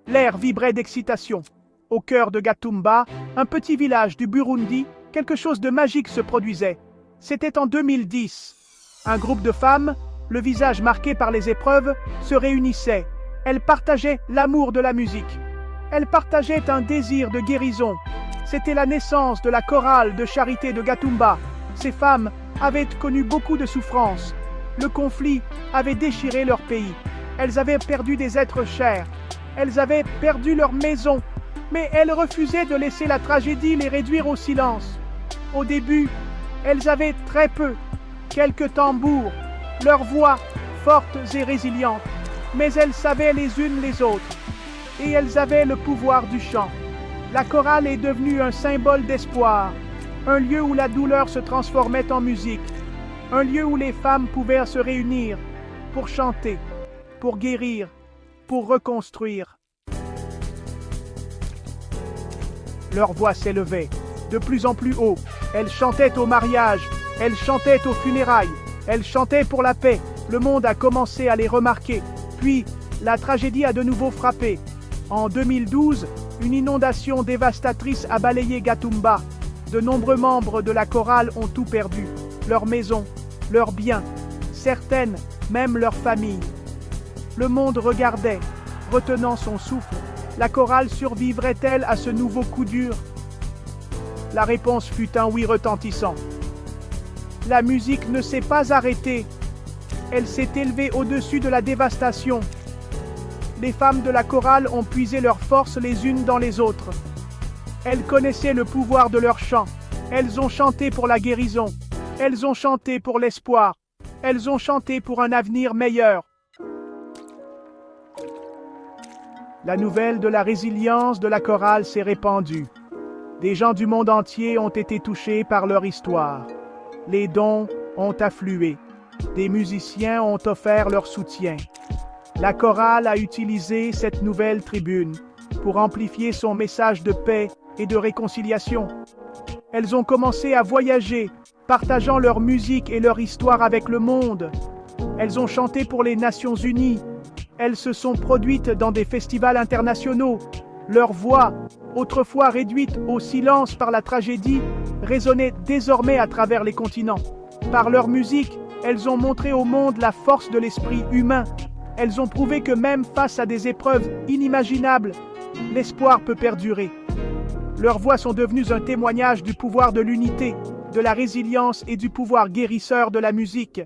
L'air vibrait d'excitation. Au cœur de Gatumba, un petit village du Burundi, quelque chose de magique se produisait. C'était en 2010. Un groupe de femmes, le visage marqué par les épreuves, se réunissait. Elles partageaient l'amour de la musique. Elles partageaient un désir de guérison. C'était la naissance de la chorale de charité de Gatumba. Ces femmes avaient connu beaucoup de souffrances. Le conflit avait déchiré leur pays. Elles avaient perdu des êtres chers. Elles avaient perdu leur maison. Mais elles refusaient de laisser la tragédie les réduire au silence. Au début, elles avaient très peu, quelques tambours, leurs voix fortes et résilientes. Mais elles savaient les unes les autres. Et elles avaient le pouvoir du chant. La chorale est devenue un symbole d'espoir, un lieu où la douleur se transformait en musique, un lieu où les femmes pouvaient se réunir pour chanter, pour guérir, pour reconstruire. Leurs voix s'élevaient, de plus en plus haut. Elles chantaient au mariage, elles chantaient aux funérailles, elles chantaient pour la paix. Le monde a commencé à les remarquer. Puis, la tragédie a de nouveau frappé. En 2012, une inondation dévastatrice a balayé Gatumba. De nombreux membres de la chorale ont tout perdu. Leurs maisons, leurs biens, certaines, même leurs familles. Le monde regardait, retenant son souffle. La chorale survivrait-elle à ce nouveau coup dur? La réponse fut un oui retentissant. La musique ne s'est pas arrêtée. Elle s'est élevée au-dessus de la dévastation. Les femmes de la chorale ont puisé leurs forces les unes dans les autres. Elles connaissaient le pouvoir de leur chant. Elles ont chanté pour la guérison. Elles ont chanté pour l'espoir. Elles ont chanté pour un avenir meilleur. La nouvelle de la résilience de la chorale s'est répandue. Des gens du monde entier ont été touchés par leur histoire. Les dons ont afflué. Des musiciens ont offert leur soutien. La chorale a utilisé cette nouvelle tribune pour amplifier son message de paix et de réconciliation. Elles ont commencé à voyager, partageant leur musique et leur histoire avec le monde. Elles ont chanté pour les Nations Unies. Elles se sont produites dans des festivals internationaux. Leur voix, autrefois réduite au silence par la tragédie, résonnait désormais à travers les continents. Par leur musique, elles ont montré au monde la force de l'esprit humain. Elles ont prouvé que même face à des épreuves inimaginables, l'espoir peut perdurer. Leurs voix sont devenues un témoignage du pouvoir de l'unité, de la résilience et du pouvoir guérisseur de la musique.